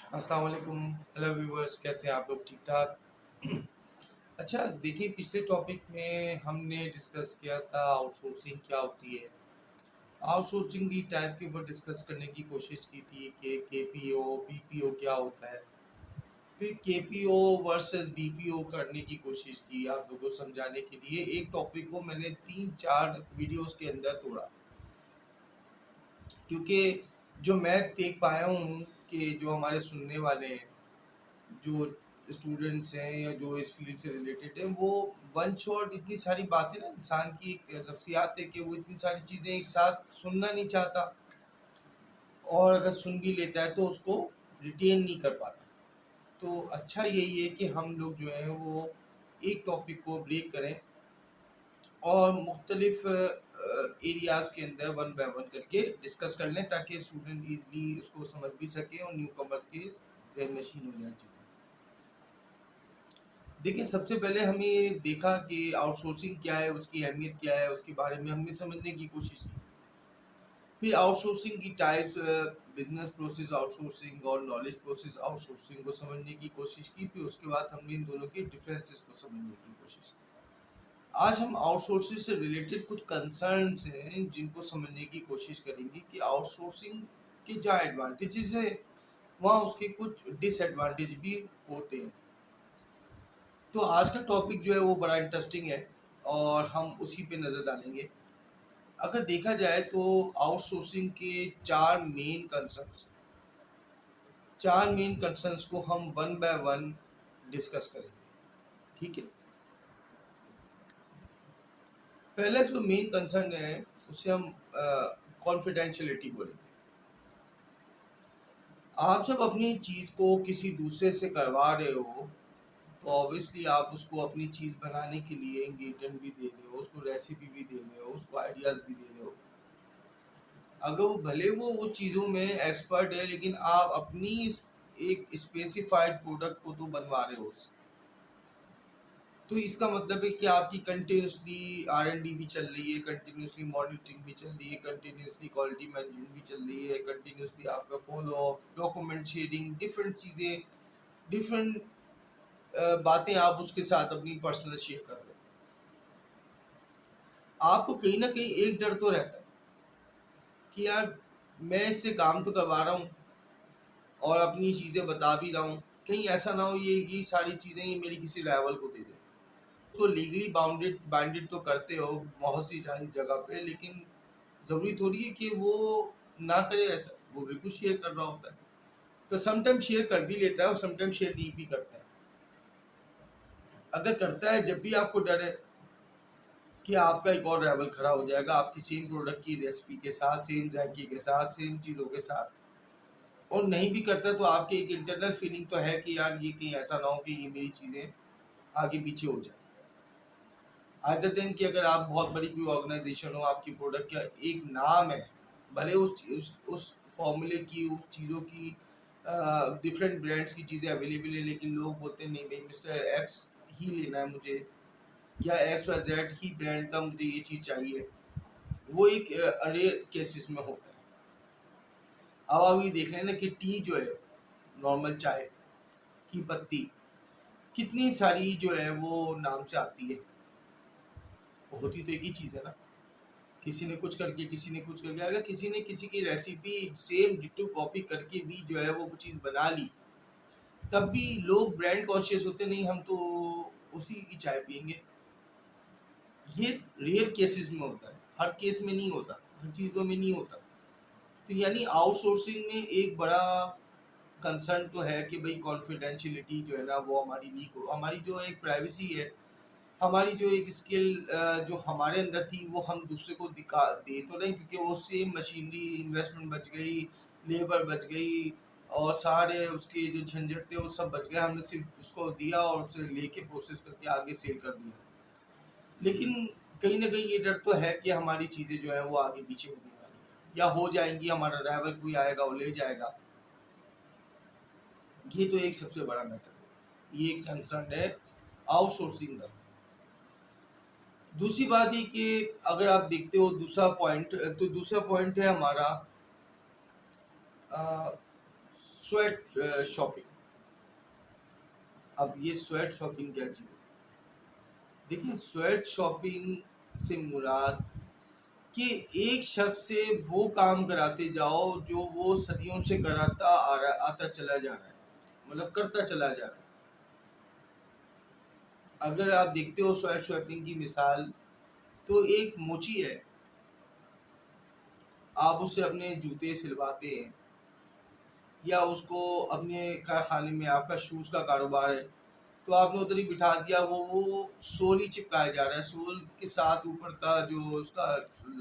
अस्सलाम वालेकुम। Hello viewers, कैसे हैं आप लोग? ठीक ठाक। अच्छा, देखिए, पिछले टॉपिक में हमने डिस्कस किया था आउटसोर्सिंग क्या होती है। आउटसोर्सिंग की टाइप के ऊपर डिस्कस करने की कोशिश की थी कि केपीओ बीपीओ क्या होता है। फिर केपीओ वर्सेस बीपीओ करने की कोशिश की आप लोगों को समझाने के लिए। एक टॉपिक को मैंने 3-4 वीडियोस के अंदर तोड़ा, क्योंकि जो मैं देख पाया हूँ कि जो हमारे सुनने वाले हैं, जो स्टूडेंट्स हैं या जो इस फील्ड से रिलेटेड हैं, वो वन शॉट इतनी सारी बातें ना, इंसान की एक नफ्सियात है कि वो इतनी सारी चीज़ें एक साथ सुनना नहीं चाहता, और अगर सुन भी लेता है तो उसको रिटेन नहीं कर पाता। तो अच्छा यही है कि हम लोग जो हैं वो एक टॉपिक को ब्रेक करें और मुख्तलिफ एरियाज़ के अंदर वन बाय वन करके डिस्कस कर लें, ताकि स्टूडेंट ईज़िली उसको समझ भी सकें और न्यू कमर्स के ज़हन नशीन हो जाए चीज़ें। देखिए, सबसे पहले हमें ये देखा कि आउटसोर्सिंग क्या है, उसकी अहमियत क्या है, उसके बारे में हमने समझने की कोशिश की। फिर आउटसोर्सिंग की टाइप्स, बिजनेस प्रोसेस आउटसोर्सिंग और नॉलेज प्रोसेस आउटसोर्सिंग को समझने की कोशिश की। फिर उसके बाद हमने इन दोनों के डिफरेंसेस को समझने की कोशिश की। आज हम आउटसोर्सिंग से रिलेटेड कुछ कंसर्न्स हैं जिनको समझने की कोशिश करेंगे कि आउटसोर्सिंग के क्या एडवांटेजेस है, वहाँ उसके कुछ डिसएडवांटेज भी होते हैं। तो आज का टॉपिक जो है वो बड़ा इंटरेस्टिंग है और हम उसी पे नज़र डालेंगे। अगर देखा जाए तो आउटसोर्सिंग के चार मेन कंसर्न्स को हम वन बाय वन डिस्कस करेंगे। ठीक है। पहला जो मेन कंसर्न है उसे हम कॉन्फिडेंशियलिटी बोलेंगे। आप जब अपनी चीज़ को किसी दूसरे से करवा रहे हो, तो ऑब्वियसली आप उसको अपनी चीज़ बनाने के लिए इंग्रेडिएंट भी दे रहे हो, उसको रेसिपी भी दे रहे हो, उसको आइडियाज़ भी दे रहे हो। अगर वो भले वो उस चीज़ों में एक्सपर्ट है, लेकिन आप अपनी एक स्पेसिफाइड प्रोडक्ट को तो बनवा रहे हो उससे। तो इसका मतलब है कि आपकी कंटिन्यूसली R&D भी चल रही है, कंटिन्यूसली मॉनिटरिंग भी चल रही है, कंटिन्यूसली क्वालिटी मैनेजमेंट भी चल रही है, कंटिन्यूसली आपका follow up, document sharing, different चीज़ें, डिफरेंट बातें आप उसके साथ अपनी पर्सनल शेयर कर रहे हो। आपको कहीं ना कहीं एक डर तो रहता है कि यार, मैं इससे काम तो करवा रहा हूँ और अपनी चीज़ें बता भी रहा हूँ, कहीं ऐसा ना हो ये सारी चीज़ें ये मेरी किसी राइवल को दे दे। तो लीगली बाउंडेड बाइंडेड तो करते हो बहुत सी सारी जगह पे, लेकिन ज़रूरी थोड़ी है कि वो ना करे ऐसा, वो बिल्कुल शेयर कर रहा होता है। तो समटाइम शेयर कर भी लेता है और समटाइम शेयर नहीं भी करता है। अगर करता है, जब भी आपको डर है कि आपका एक और राइवल खड़ा हो जाएगा आपकी सेम प्रोडक्ट की रेसिपी के साथ, सेम जायके के साथ, सेम चीज़ों के साथ, और नहीं भी करता, तो आपके एक इंटरनल फीलिंग तो है कि यार ये कहीं ऐसा ना हो कि ये मेरी चीज़ें आगे पीछे हो जाए। अदर देन कि अगर आप बहुत बड़ी कोई ऑर्गेनाइजेशन हो, आपकी प्रोडक्ट का एक नाम है, भले उस फॉर्मूले की, उस चीज़ों की डिफरेंट ब्रांड्स की चीज़ें अवेलेबल है, लेकिन लोग बोलते हैं नहीं भाई, मिस्टर एक्स ही लेना है मुझे, या एक्स वाई जेड ही ब्रांड का मुझे ये चीज़ चाहिए। वो एक रेयर केसेस में होता है। अब आप ये देख रहे हैं ना कि टी जो है, नॉर्मल चाय की पत्ती, कितनी सारी जो है वो नाम से आती है, होती तो एक ही चीज़ है ना। किसी ने कुछ करके, किसी ने कुछ करके, अगर किसी ने किसी की रेसिपी सेम डिट्टो कॉपी करके भी जो है वो चीज़ बना ली, तब भी लोग ब्रांड कॉन्शियस होते नहीं, हम तो उसी की चाय पियेंगे। ये रेयर केसेस में होता है, हर केस में नहीं होता, हर चीज़ों में नहीं होता। तो यानी आउटसोर्सिंग में एक बड़ा कंसर्न तो है कि भाई कॉन्फिडेंशियलिटी जो है ना वो हमारी लीक हो, हमारी जो एक प्राइवेसी है, हमारी जो एक स्किल जो हमारे अंदर थी वो हम दूसरे को दिखा दे तो नहीं, क्योंकि वो सेम मशीनरी इन्वेस्टमेंट बच गई, लेबर बच गई, और सारे उसके जो झंझट थे वो सब बच गए, हमने सिर्फ उसको दिया और उसे लेके प्रोसेस करके आगे सेल कर दिया। लेकिन कहीं ना कहीं ये डर तो है कि हमारी चीज़ें जो है वो आगे पीछे होने वाली है या हो जाएंगी, हमारा राइवल कोई आएगा वो ले जाएगा। ये तो एक सबसे बड़ा मैटर है, ये कंसर्न है आउटसोर्सिंग का। दूसरी बात ये कि अगर आप देखते हो दूसरा पॉइंट, तो दूसरा पॉइंट है हमारा स्वेट शॉपिंग। अब ये स्वेट शॉपिंग क्या चीज़ है? देखिए, स्वेट शॉपिंग से मुराद कि एक शख्स से वो काम कराते जाओ जो वो सदियों से कराता आता चला जा रहा है, मतलब करता चला जा रहा है। अगर आप देखते हो स्वेट शॉपिंग की मिसाल, तो एक मोची है, आप उससे अपने जूते सिलवाते हैं, या उसको अपने कारखाने में आपका शूज़ का कारोबार है, तो आपने उधर ही बिठा दिया, वो सोल ही चिपकाया जा रहा है, सोल के साथ ऊपर का जो उसका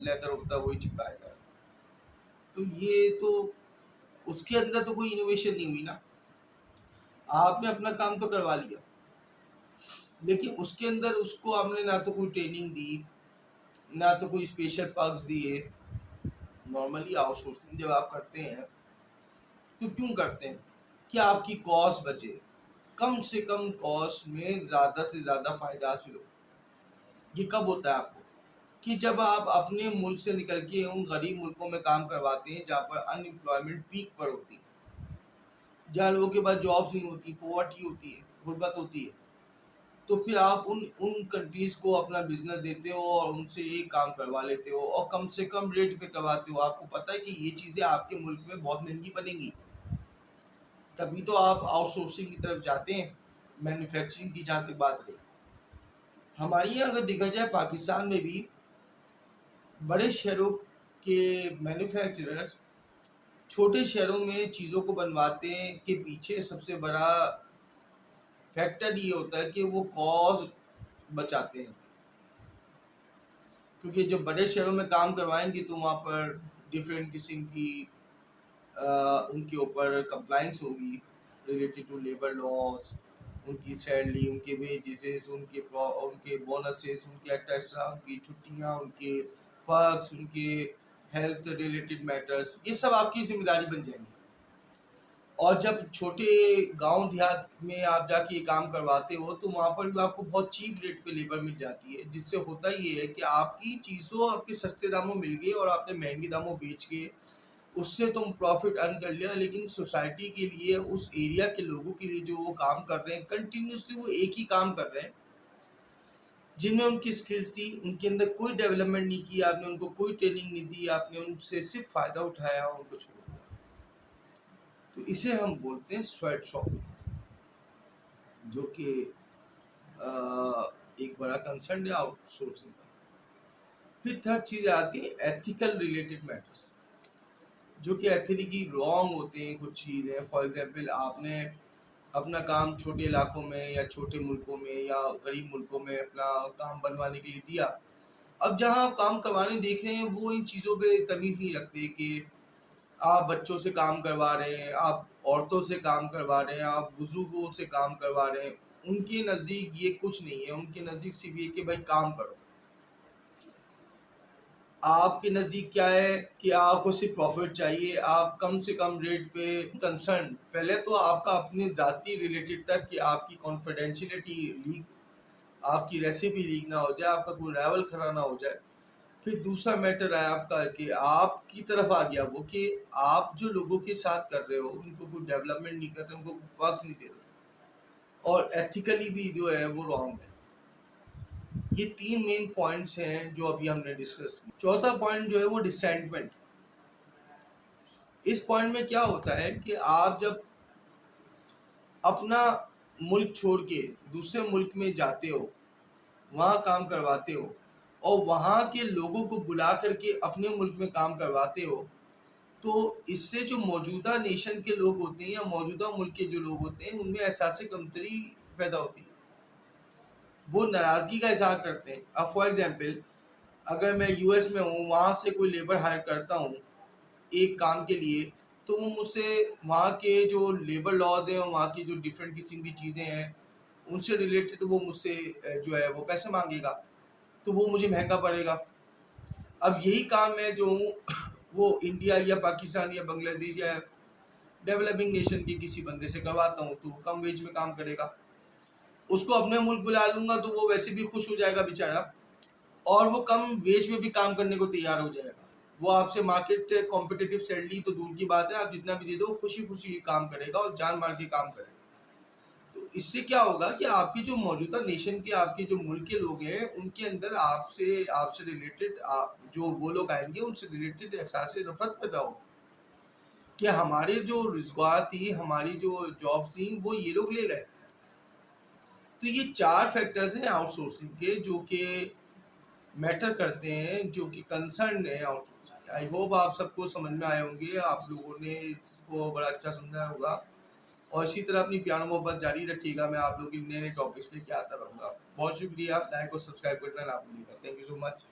लेदर होता है वही चिपकाया जा रहा है। तो ये तो उसके अंदर तो कोई इनोवेशन नहीं हुई ना, आपने अपना काम तो करवा लिया, लेकिन उसके अंदर उसको आपने ना तो कोई ट्रेनिंग दी, ना तो कोई स्पेशल पर्क्स दिए। नॉर्मली आउटसोर्सिंग जब आप करते हैं तो क्यों करते हैं कि आपकी कॉस्ट बचे, कम से कम कॉस्ट में ज़्यादा से ज़्यादा फायदा हासिल हो। ये कब होता है आपको? कि जब आप अपने मुल्क से निकल के उन गरीब मुल्कों में काम करवाते हैं जहाँ पर अनएम्प्लॉयमेंट पीक पर होती है, जहाँ लोगों के पास जॉब्स नहीं होती, पॉवर्टी होती है, गुर्बत होती है। तो फिर आप उन उन कंट्रीज को अपना बिजनेस देते हो और उनसे ये काम करवा लेते हो और कम से कम रेट पे करवाते हो। आपको पता है कि ये चीज़ें आपके मुल्क में बहुत महंगी बनेंगी, तभी तो आप आउटसोर्सिंग की तरफ जाते हैं। मैन्युफैक्चरिंग की जहाँ तक बात रही, हमारी यहाँ अगर देखा जाए पाकिस्तान में भी बड़े शहरों के मैन्युफैक्चरर्स छोटे शहरों में चीज़ों को बनवाते हैं कि पीछे सबसे बड़ा फैक्टर ये होता है कि वो कॉस्ट बचाते हैं, क्योंकि जब बड़े शहरों में काम करवाएंगे तो वहाँ पर डिफरेंट किस्म की उनके ऊपर कंप्लाइंस होगी रिलेटेड टू लेबर लॉज, उनकी सैलरी, उनके वेजेस, उनके बोनसेस, उनके एक्स्ट्रा, उनकी छुट्टियाँ, उनके पर्क्स, उनके हेल्थ रिलेटेड मैटर्स, ये सब आपकी जिम्मेदारी बन जाएंगी। और जब छोटे गांव देहात में आप जाके ये काम करवाते हो तो वहाँ पर भी आपको बहुत चीप रेट पे लेबर मिल जाती है, जिससे होता ये है कि आपकी चीज़ तो आपके सस्ते दामों मिल गई और आपने महंगे दामों बेच के उससे तुम प्रॉफिट अर्न कर लिया, लेकिन सोसाइटी के लिए, उस एरिया के लोगों के लिए जो वो काम कर रहे हैं कंटिन्यूसली, वो एक ही काम कर रहे हैं जिनमें उनकी स्किल्स थी, उनके अंदर कोई डेवलपमेंट नहीं की, आपने उनको कोई ट्रेनिंग नहीं दी, आपने उनसे सिर्फ फ़ायदा उठाया और उनको छोड़ दिया। तो इसे हम बोलते हैं स्वेट शॉपिंग, जो कि एक बड़ा कंसर्न है आउटसोर्सिंग का। फिर थर्ड चीज़ आती है एथिकल रिलेटेड मैटर्स, जो कि एथिकली रॉन्ग होते हैं कुछ चीज़ें। फॉर एग्जांपल, आपने अपना काम छोटे इलाकों में या छोटे मुल्कों में या गरीब मुल्कों में अपना काम बनवाने के लिए दिया। अब जहाँ आप काम करवाने देख रहे हैं वो इन चीज़ों पे तमीज़ नहीं रखते कि आप बच्चों से काम करवा रहे हैं, आप औरतों से काम करवा रहे हैं, आप बुजुर्गों से काम करवा रहे हैं। उनके नज़दीक ये कुछ नहीं है, उनके नज़दीक सिर्फ ये कि भाई काम करो। आपके नज़दीक क्या है कि आपको सिर्फ प्रॉफिट चाहिए, आप कम से कम रेट पे कंसर्न। पहले तो आपका अपने ज़ाती रिलेटेड तक कि आपकी कॉन्फिडेंशियलिटी लीक, आपकी रेसिपी लीक ना हो जाए, आपका कोई लेवल खड़ा ना हो जाए। फिर दूसरा मैटर है आपका कि आपकी तरफ आ गया वो कि आप जो लोगों के साथ कर रहे हो उनको कोई डेवलपमेंट नहीं कर रहे, उनको वर्क्स नहीं दे रहे, और एथिकली भी जो है वो रॉन्ग है। ये तीन मेन पॉइंट्स हैं जो अभी हमने डिस्कस किए। चौथा पॉइंट जो है वो डिसेंटमेंट। इस पॉइंट में क्या होता है कि आप जब अपना मुल्क छोड़ के दूसरे मुल्क में जाते हो, वहाँ काम करवाते हो और वहाँ के लोगों को बुला करके अपने मुल्क में काम करवाते हो, तो इससे जो मौजूदा नेशन के लोग होते हैं या मौजूदा मुल्क के जो लोग होते हैं उनमें एहसास कमतरी पैदा होती है, वो नाराज़गी का इजहार करते हैं। अब फॉर एग्जांपल, अगर मैं यूएस में हूँ, वहाँ से कोई लेबर हायर करता हूँ एक काम के लिए, तो वो मुझसे वहाँ के जो लेबर लॉज हैं, वहाँ की जो डिफरेंट किस्म की चीज़ें हैं, उनसे रिलेटेड वो मुझसे जो है वो पैसे मांगेगा, तो वो मुझे महंगा पड़ेगा। अब यही काम मैं जो हूँ वो इंडिया या पाकिस्तान या बांग्लादेश या डेवलपिंग नेशन के किसी बंदे से करवाता हूँ, तो कम वेज में काम करेगा। उसको अपने मुल्क बुला लूंगा तो वो वैसे भी खुश हो जाएगा बेचारा, और वो कम वेज में भी काम करने को तैयार हो जाएगा। वो आपसे मार्केट कॉम्पिटिटिव सैलरी तो दूर की बात है, आप जितना भी दे दो खुशी खुशी काम करेगा और जान मार के काम करेगा। तो इससे क्या होगा कि आपकी जो मौजूदा नेशन के, आपके जो मुल्क के लोग हैं, उनके अंदर आपसे आपसे रिलेटेड जो वो लोग आएंगे उनसे रिलेटेड एहसास नफरत पैदा होगा कि हमारे जो रोजगार थी, हमारी जो जॉब्स थी, वो ये लोग ले गए। तो ये 4 फैक्टर्स हैं आउटसोर्सिंग के जो कि मैटर करते हैं, जो कि कंसर्न है आउटसोर्सिंग। आई होप आप सबको समझ में आए होंगे, आप लोगों ने इसको बड़ा अच्छा समझा होगा और इसी तरह अपनी प्यार मोहब्बत जारी रखिएगा। मैं आप लोगों के नए नए टॉपिक्स लेके आता रहूँगा। बहुत शुक्रिया, लाइक और सब्सक्राइब करना ना भूलिएगा। Thank you so much.